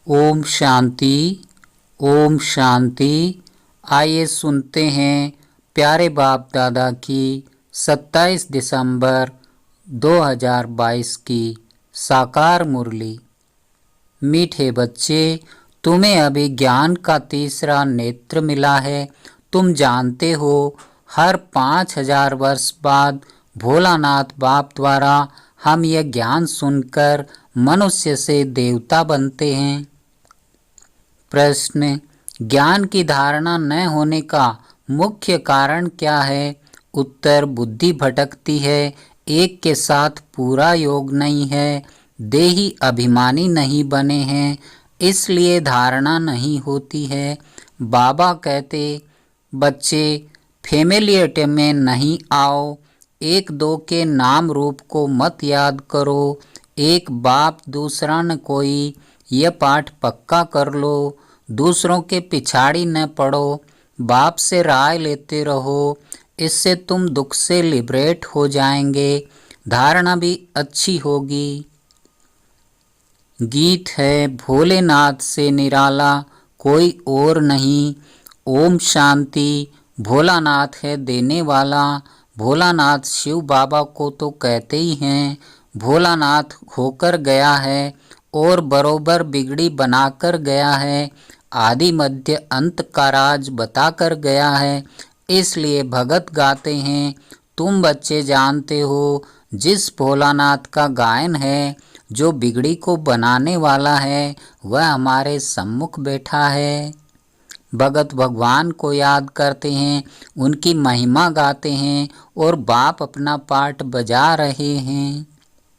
ओम शांति। ओम शांति। आइए सुनते हैं प्यारे बाप दादा की 27 दिसंबर 2022 की साकार मुरली। मीठे बच्चे, तुम्हें अभी ज्ञान का तीसरा नेत्र मिला है। तुम जानते हो, हर 5000 वर्ष बाद भोलानाथ बाप द्वारा हम यह ज्ञान सुनकर मनुष्य से देवता बनते हैं। प्रश्न: ज्ञान की धारणा न होने का मुख्य कारण क्या है? उत्तर: बुद्धि भटकती है, एक के साथ पूरा योग नहीं है, देही अभिमानी नहीं बने हैं, इसलिए धारणा नहीं होती है। बाबा कहते, बच्चे फैमिलियरिटी में नहीं आओ, एक दो के नाम रूप को मत याद करो, एक बाप दूसरा न कोई, यह पाठ पक्का कर लो, दूसरों के पिछाड़ी न पड़ो, बाप से राय लेते रहो, इससे तुम दुख से लिबरेट हो जाएंगे, धारणा भी अच्छी होगी। गीत है, भोलेनाथ से निराला कोई और नहीं। ओम शांति। भोलानाथ है देने वाला। भोलानाथ शिव बाबा को तो कहते ही हैं। भोलानाथ होकर गया है और बरोबर बिगड़ी बनाकर गया है, आदि मध्य अंत का राज बताकर गया है, इसलिए भगत गाते हैं। तुम बच्चे जानते हो, जिस भोलानाथ का गायन है, जो बिगड़ी को बनाने वाला है, वह हमारे सम्मुख बैठा है। भगत भगवान को याद करते हैं, उनकी महिमा गाते हैं और बाप अपना पाठ बजा रहे हैं।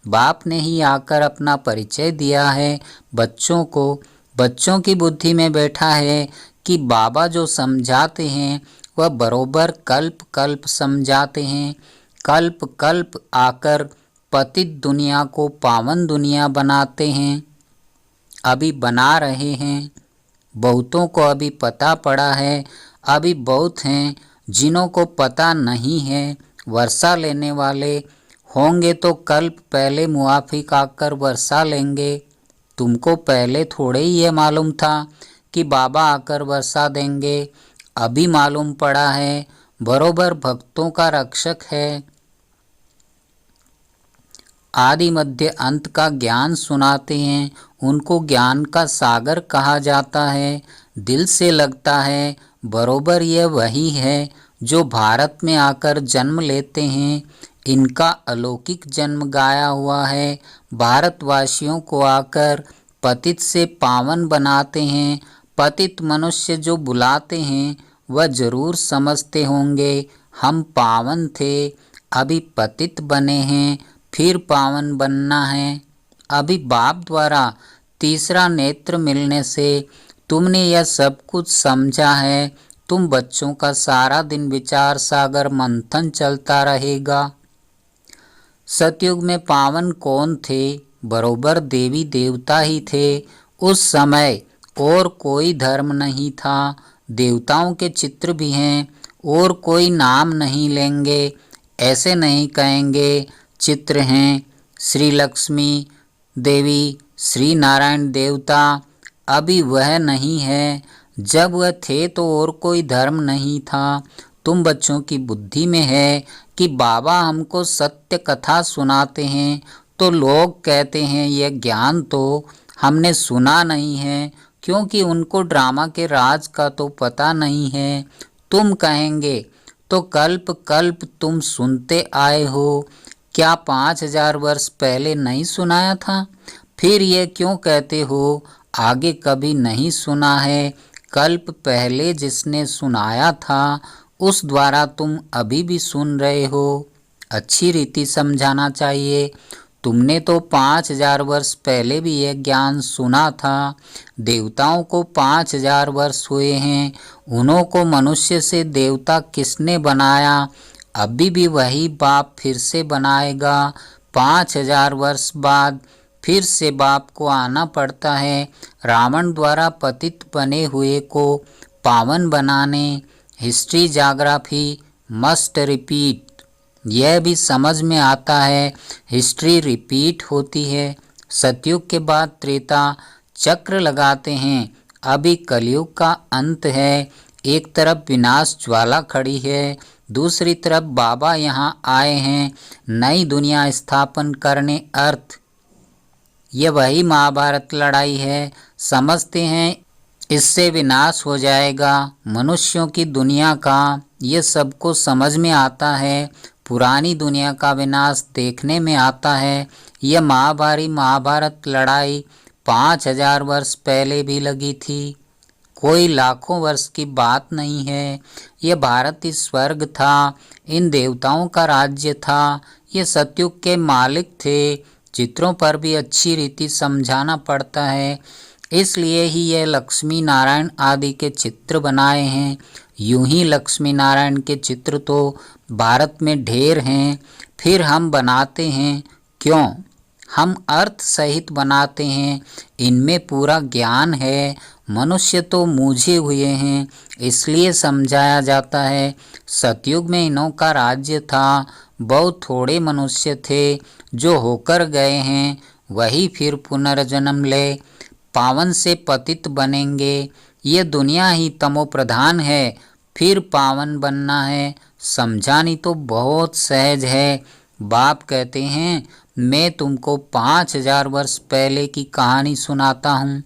बाप ने ही आकर अपना परिचय दिया है बच्चों को। बच्चों की बुद्धि में बैठा है कि बाबा जो समझाते हैं वह बरोबर कल्प कल्प समझाते हैं। कल्प कल्प आकर पतित दुनिया को पावन दुनिया बनाते हैं, अभी बना रहे हैं। बहुतों को अभी पता पड़ा है, अभी बहुत हैं जिन्हों को पता नहीं है। वर्षा लेने वाले होंगे तो कल्प पहले मुआफिक आकर वर्षा लेंगे। तुमको पहले थोड़े ही ये मालूम था कि बाबा आकर वर्षा देंगे, अभी मालूम पड़ा है। बरोबर भक्तों का रक्षक है। आदि मध्य अंत का ज्ञान सुनाते हैं, उनको ज्ञान का सागर कहा जाता है। दिल से लगता है बरोबर यह वही है जो भारत में आकर जन्म लेते हैं। इनका अलौकिक जन्म गाया हुआ है। भारतवासियों को आकर पतित से पावन बनाते हैं। पतित मनुष्य जो बुलाते हैं वह जरूर समझते होंगे हम पावन थे, अभी पतित बने हैं, फिर पावन बनना है। अभी बाप द्वारा तीसरा नेत्र मिलने से तुमने यह सब कुछ समझा है। तुम बच्चों का सारा दिन विचार सागर मंथन चलता रहेगा। सतयुग में पावन कौन थे? बरोबर देवी देवता ही थे। उस समय और कोई धर्म नहीं था। देवताओं के चित्र भी हैं और कोई नाम नहीं लेंगे, ऐसे नहीं कहेंगे चित्र हैं। श्री लक्ष्मी देवी, श्री नारायण देवता, अभी वह नहीं है। जब वह थे तो और कोई धर्म नहीं था। तुम बच्चों की बुद्धि में है कि बाबा हमको सत्य कथा सुनाते हैं, तो लोग कहते हैं यह ज्ञान तो हमने सुना नहीं है, क्योंकि उनको ड्रामा के राज का तो पता नहीं है। तुम कहेंगे तो कल्प कल्प तुम सुनते आए हो, क्या 5000 वर्ष पहले नहीं सुनाया था? फिर ये क्यों कहते हो आगे कभी नहीं सुना है? कल्प पहले जिसने सुनाया था उस द्वारा तुम अभी भी सुन रहे हो। अच्छी रीति समझाना चाहिए। तुमने तो 5000 वर्ष पहले भी यह ज्ञान सुना था। देवताओं को 5000 वर्ष हुए हैं, उन्हों को मनुष्य से देवता किसने बनाया? अभी भी वही बाप फिर से बनाएगा। 5000 वर्ष बाद फिर से बाप को आना पड़ता है, रावण द्वारा पतित बने हुए को पावन बनाने। हिस्ट्री जाग्राफी मस्ट रिपीट, यह भी समझ में आता है। हिस्ट्री रिपीट होती है। सतयुग के बाद त्रेता चक्र लगाते हैं। अभी कलयुग का अंत है, एक तरफ विनाश ज्वाला खड़ी है, दूसरी तरफ बाबा यहाँ आए हैं नई दुनिया स्थापन करने अर्थ। ये वही महाभारत लड़ाई है। समझते हैं इससे विनाश हो जाएगा मनुष्यों की दुनिया का। ये सबको समझ में आता है। पुरानी दुनिया का विनाश देखने में आता है। यह महाभारत लड़ाई 5000 वर्ष पहले भी लगी थी, कोई लाखों वर्ष की बात नहीं है। यह भारत ही स्वर्ग था, इन देवताओं का राज्य था, ये सतयुग के मालिक थे। चित्रों पर भी अच्छी रीति समझाना पड़ता है, इसलिए ही यह लक्ष्मी नारायण आदि के चित्र बनाए हैं। यूं ही लक्ष्मी नारायण के चित्र तो भारत में ढेर हैं, फिर हम बनाते हैं क्यों? हम अर्थ सहित बनाते हैं, इनमें पूरा ज्ञान है। मनुष्य तो मूझे हुए हैं, इसलिए समझाया जाता है। सतयुग में इन्हों का राज्य था, बहुत थोड़े मनुष्य थे जो होकर गए हैं, वही फिर पुनर्जन्म ले पावन से पतित बनेंगे। ये दुनिया ही तमो प्रधान है, फिर पावन बनना है। समझानी तो बहुत सहज है। बाप कहते हैं मैं तुमको 5000 वर्ष पहले की कहानी सुनाता हूँ।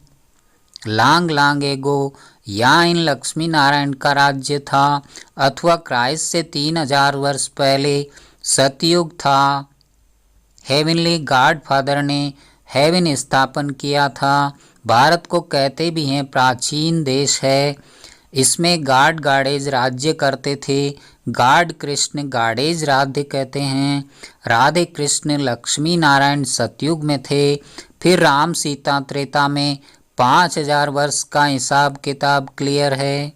लांग लांग एगो यहाँ इन लक्ष्मी नारायण का राज्य था, अथवा क्राइस्ट से 3000 वर्ष पहले सतयुग था। हेवनली गॉड फादर ने हेवन स्थापन किया था। भारत को कहते भी हैं प्राचीन देश है। इसमें गॉड गॉडेज राज्य करते थे। गॉड कृष्ण गॉडेज राधे कहते हैं। राधे कृष्ण लक्ष्मी नारायण सतयुग में थे। फिर राम सीता त्रेता में 5000 वर्ष का हिसाब किताब क्लियर है।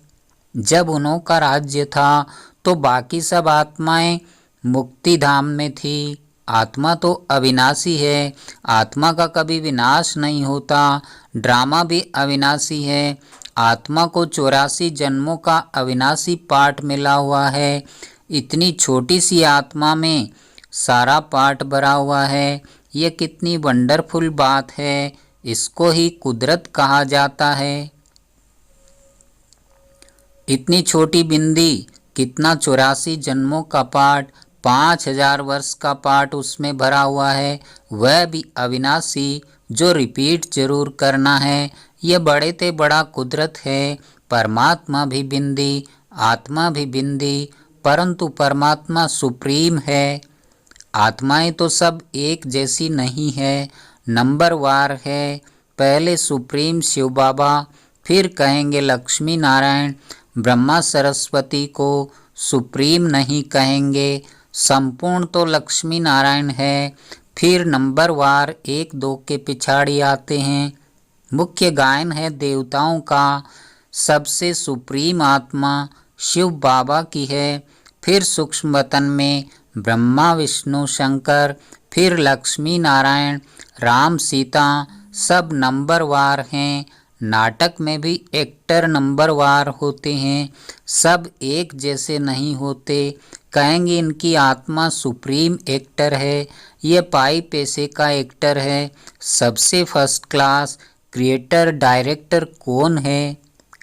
जब उन्हों का राज्य था तो बाकी सब आत्माएं मुक्ति धाम में थी। आत्मा तो अविनाशी है, आत्मा का कभी विनाश नहीं होता। ड्रामा भी अविनाशी है। आत्मा को 84 जन्मों का अविनाशी पाठ मिला हुआ है। इतनी छोटी सी आत्मा में सारा पाठ भरा हुआ है। ये कितनी वंडरफुल बात है। इसको ही कुदरत कहा जाता है। इतनी छोटी बिंदी, कितना 84 जन्मों का पाठ, 5000 वर्ष का पाठ उसमें भरा हुआ है, वह भी अविनाशी, जो रिपीट जरूर करना है। यह बड़े ते बड़ा कुदरत है। परमात्मा भी बिंदी, आत्मा भी बिंदी, परंतु परमात्मा सुप्रीम है। आत्माएं तो सब एक जैसी नहीं है, नंबर वार है। पहले सुप्रीम शिव बाबा, फिर कहेंगे लक्ष्मी नारायण। ब्रह्मा सरस्वती को सुप्रीम नहीं कहेंगे, संपूर्ण तो लक्ष्मी नारायण है। फिर नंबर वार 1-2 के पिछाड़ी आते हैं। मुख्य गायन है देवताओं का। सबसे सुप्रीम आत्मा शिव बाबा की है। फिर सूक्ष्म वतन में ब्रह्मा विष्णु शंकर, फिर लक्ष्मी नारायण, राम सीता, सब नंबर वार हैं। नाटक में भी एक्टर नंबर वार होते हैं, सब एक जैसे नहीं होते। कहेंगे इनकी आत्मा सुप्रीम एक्टर है, ये पाई पैसे का एक्टर है। सबसे फर्स्ट क्लास क्रिएटर डायरेक्टर कौन है?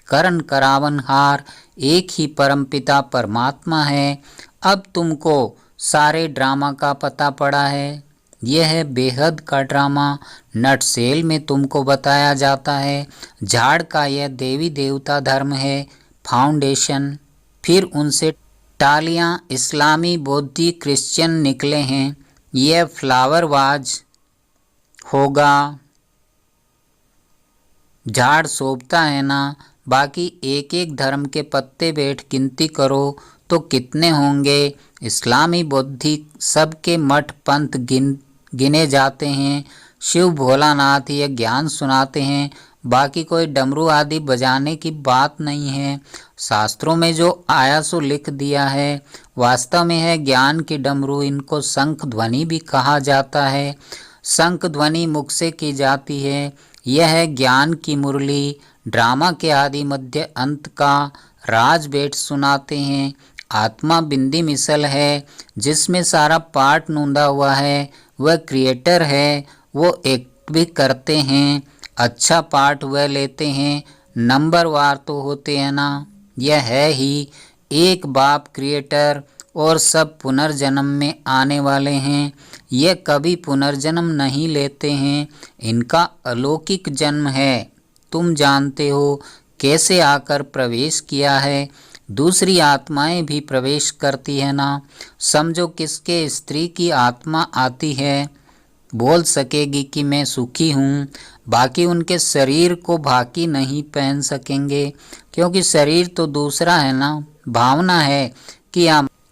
करण करावनहार, एक ही परमपिता परमात्मा है। अब तुमको सारे ड्रामा का पता पड़ा है। यह है बेहद का ड्रामा। नटसेल में तुमको बताया जाता है झाड़ का यह देवी देवता धर्म है, फाउंडेशन। फिर उनसे टालियाँ इस्लामी बौद्धि क्रिश्चियन निकले हैं। यह फ्लावर वाज होगा। झाड़ शोभता है ना? बाकी एक एक धर्म के पत्ते बैठ गिनती करो तो कितने होंगे। इस्लामी बौद्धि सबके मठ पंथ गिने जाते हैं। शिव भोलानाथ ये ज्ञान सुनाते हैं, बाकी कोई डमरू आदि बजाने की बात नहीं है। शास्त्रों में जो आया सो लिख दिया है, वास्तव में है ज्ञान की डमरू। इनको शंख ध्वनि भी कहा जाता है। शंख ध्वनि मुख से की जाती है। यह है ज्ञान की मुरली। ड्रामा के आदि मध्य अंत का राज बैठ सुनाते हैं। आत्मा बिंदी मिसल है, जिसमें सारा पाठ नूंदा हुआ है। वह क्रिएटर है, वो एक्ट भी करते हैं। अच्छा पाठ वह लेते हैं, नंबरवार तो होते हैं ना। यह है ही एक बाप क्रिएटर और सब पुनर्जन्म में आने वाले हैं। ये कभी पुनर्जन्म नहीं लेते हैं, इनका अलौकिक जन्म है। तुम जानते हो कैसे आकर प्रवेश किया है। दूसरी आत्माएं भी प्रवेश करती है ना। समझो किसके स्त्री की आत्मा आती है, बोल सकेगी कि मैं सुखी हूँ, बाकी उनके शरीर को बाकी नहीं पहन सकेंगे, क्योंकि शरीर तो दूसरा है ना। भावना है कि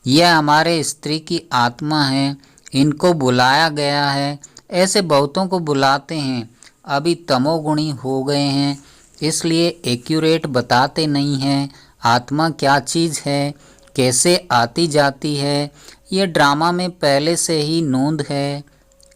यह हमारे स्त्री की आत्मा है, इनको बुलाया गया है। ऐसे बहुतों को बुलाते हैं, अभी तमोगुणी हो गए हैं, इसलिए एक्यूरेट बताते नहीं हैं आत्मा क्या चीज़ है, कैसे आती जाती है। ये ड्रामा में पहले से ही नोंद है।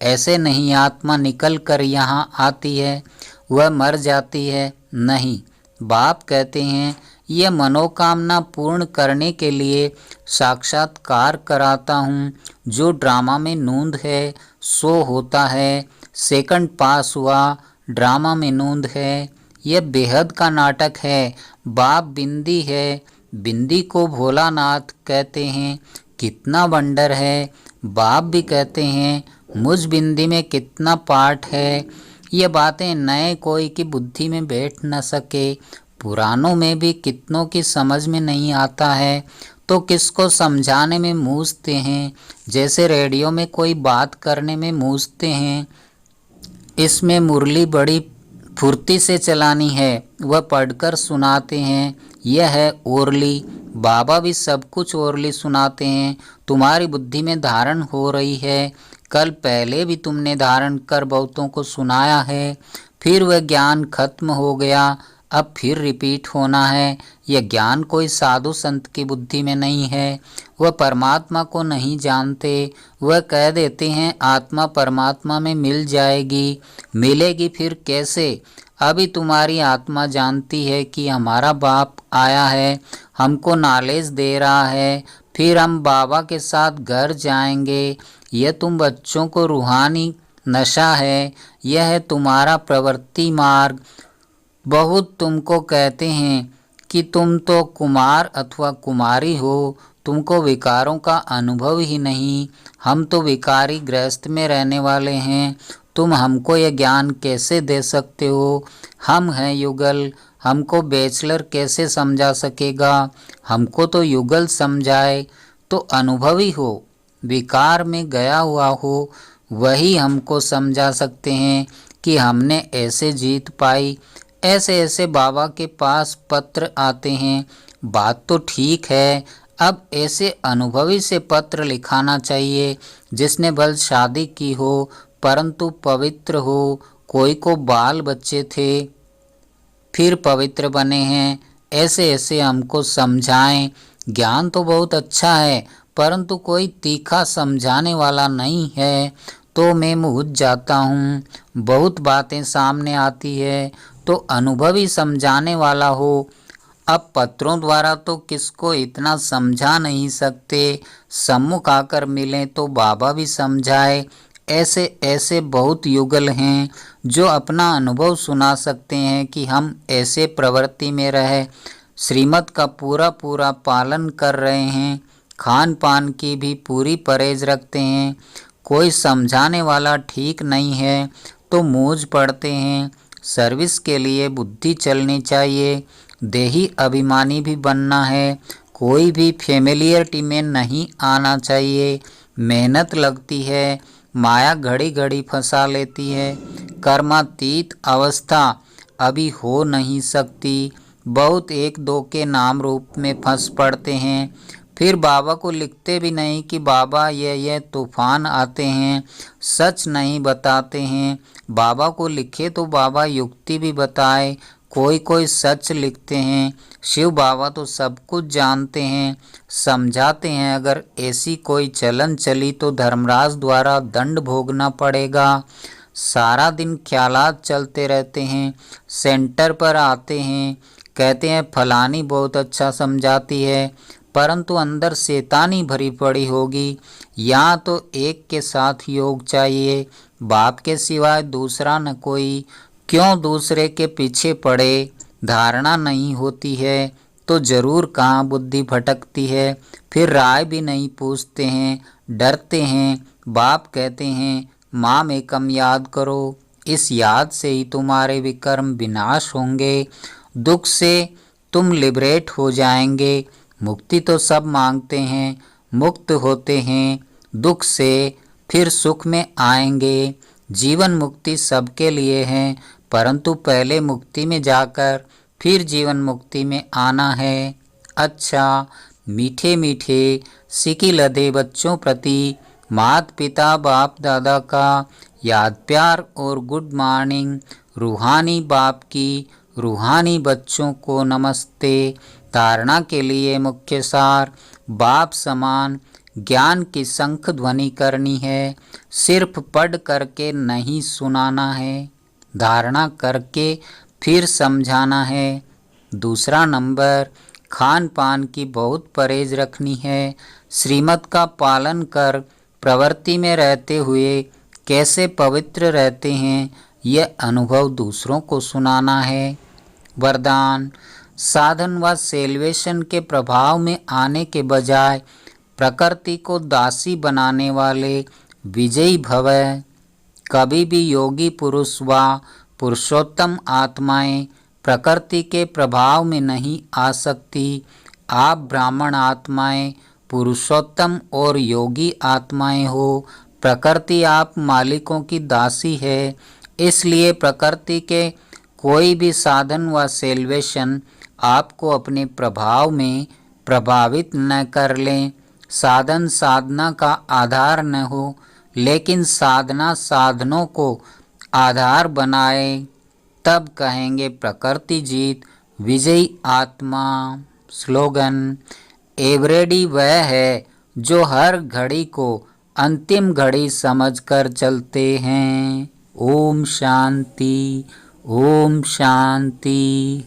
ऐसे नहीं आत्मा निकल कर यहाँ आती है, वह मर जाती है, नहीं। बाप कहते हैं यह मनोकामना पूर्ण करने के लिए साक्षात्कार कराता हूँ। जो ड्रामा में नोंद है सो होता है। सेकंड पास हुआ, ड्रामा में नोंद है। यह बेहद का नाटक है। बाप बिंदी है, बिंदी को भोलानाथ कहते हैं। कितना वंडर है। बाप भी कहते हैं मुझ बिंदी में कितना पाठ है। ये बातें नए कोई की बुद्धि में बैठ न सके, पुरानों में भी कितनों की समझ में नहीं आता है, तो किसको समझाने में मूझते हैं। जैसे रेडियो में कोई बात करने में मूझते हैं। इसमें मुरली बड़ी फुर्ती से चलानी है, वह पढ़कर सुनाते हैं। यह है ओरली। बाबा भी सब कुछ ओरली सुनाते हैं। तुम्हारी बुद्धि में धारण हो रही है। कल पहले भी तुमने धारण कर बहुतों को सुनाया है, फिर वह ज्ञान खत्म हो गया, अब फिर रिपीट होना है। यह ज्ञान कोई साधु संत की बुद्धि में नहीं है। वह परमात्मा को नहीं जानते। वह कह देते हैं आत्मा परमात्मा में मिल जाएगी। मिलेगी फिर कैसे? अभी तुम्हारी आत्मा जानती है कि हमारा बाप आया है, हमको नॉलेज दे रहा है, फिर हम बाबा के साथ घर जाएंगे। यह तुम बच्चों को रूहानी नशा है। यह है तुम्हारा प्रवृत्ति मार्ग। बहुत तुमको कहते हैं कि तुम तो कुमार अथवा कुमारी हो, तुमको विकारों का अनुभव ही नहीं। हम तो विकारी गृहस्थ में रहने वाले हैं, तुम हमको यह ज्ञान कैसे दे सकते हो? हम हैं युगल, हमको बैचलर कैसे समझा सकेगा? हमको तो युगल समझाए तो अनुभवी हो, विकार में गया हुआ हो, वही हमको समझा सकते हैं कि हमने ऐसे जीत पाई। ऐसे ऐसे बाबा के पास पत्र आते हैं। बात तो ठीक है, अब ऐसे अनुभवी से पत्र लिखाना चाहिए जिसने भल शादी की हो परंतु पवित्र हो। कोई को बाल बच्चे थे फिर पवित्र बने हैं। ऐसे ऐसे हमको समझाएं। ज्ञान तो बहुत अच्छा है परंतु कोई तीखा समझाने वाला नहीं है, तो मैं मूझ जाता हूँ। बहुत बातें सामने आती है तो अनुभवी समझाने वाला हो। अब पत्रों द्वारा तो किसको इतना समझा नहीं सकते, सम्मुख आकर मिलें तो बाबा भी समझाए। ऐसे ऐसे बहुत युगल हैं जो अपना अनुभव सुना सकते हैं कि हम ऐसे प्रवृत्ति में रहे, श्रीमत का पूरा पूरा पालन कर रहे हैं, खान पान की भी पूरी परहेज रखते हैं। कोई समझाने वाला ठीक नहीं है तो मूझ पड़ते हैं। सर्विस के लिए बुद्धि चलनी चाहिए, देही अभिमानी भी बनना है। कोई भी फेमिलियरिटी में नहीं आना चाहिए। मेहनत लगती है, माया घड़ी घड़ी फंसा लेती है। कर्मातीत अवस्था अभी हो नहीं सकती। बहुत एक दो के नाम रूप में फंस पड़ते हैं, फिर बाबा को लिखते भी नहीं कि बाबा ये तूफान आते हैं, सच नहीं बताते हैं। बाबा को लिखे तो बाबा युक्ति भी बताए, कोई कोई सच लिखते हैं। शिव बाबा तो सब कुछ जानते हैं, समझाते हैं। अगर ऐसी कोई चलन चली तो धर्मराज द्वारा दंड भोगना पड़ेगा। सारा दिन ख्यालात चलते रहते हैं, सेंटर पर आते हैं, कहते हैं फलानी बहुत अच्छा समझाती है, परंतु अंदर शैतानी भरी पड़ी होगी। यहाँ तो एक के साथ योग चाहिए, बाप के सिवाय दूसरा न कोई। क्यों दूसरे के पीछे पड़े, धारणा नहीं होती है तो जरूर कहाँ बुद्धि भटकती है। फिर राय भी नहीं पूछते हैं, डरते हैं। बाप कहते हैं माम एकम याद करो, इस याद से ही तुम्हारे विकर्म विनाश होंगे, दुख से तुम लिबरेट हो जाएंगे। मुक्ति तो सब मांगते हैं, मुक्त होते हैं दुख से, फिर सुख में आएंगे। जीवन मुक्ति सबके लिए है, परंतु पहले मुक्ति में जाकर फिर जीवन मुक्ति में आना है। अच्छा, मीठे मीठे सिकी लदे बच्चों प्रति माता पिता बाप दादा का याद प्यार और गुड मॉर्निंग। रूहानी बाप की रूहानी बच्चों को नमस्ते। धारणा के लिए मुख्य सार, बाप समान ज्ञान की शंख ध्वनि करनी है, सिर्फ पढ़ करके नहीं सुनाना है, धारणा करके फिर समझाना है। दूसरा नंबर, खान पान की बहुत परहेज रखनी है। श्रीमत का पालन कर प्रवृत्ति में रहते हुए कैसे पवित्र रहते हैं, यह अनुभव दूसरों को सुनाना है। वरदान, साधन व सेल्वेशन के प्रभाव में आने के बजाय प्रकृति को दासी बनाने वाले विजयी भव। कभी भी योगी पुरुष व पुरुषोत्तम आत्माएं प्रकृति के प्रभाव में नहीं आ सकती। आप ब्राह्मण आत्माएं पुरुषोत्तम और योगी आत्माएं हो। प्रकृति आप मालिकों की दासी है, इसलिए प्रकृति के कोई भी साधन व सेल्वेशन आपको अपने प्रभाव में प्रभावित न कर लें। साधन साधना का आधार न हो, लेकिन साधना साधनों को आधार बनाए, तब कहेंगे प्रकृति जीत, विजयी आत्मा। स्लोगन, एवरेडी वह है जो हर घड़ी को अंतिम घड़ी समझकर चलते हैं। ओम शांति, ओम शांति।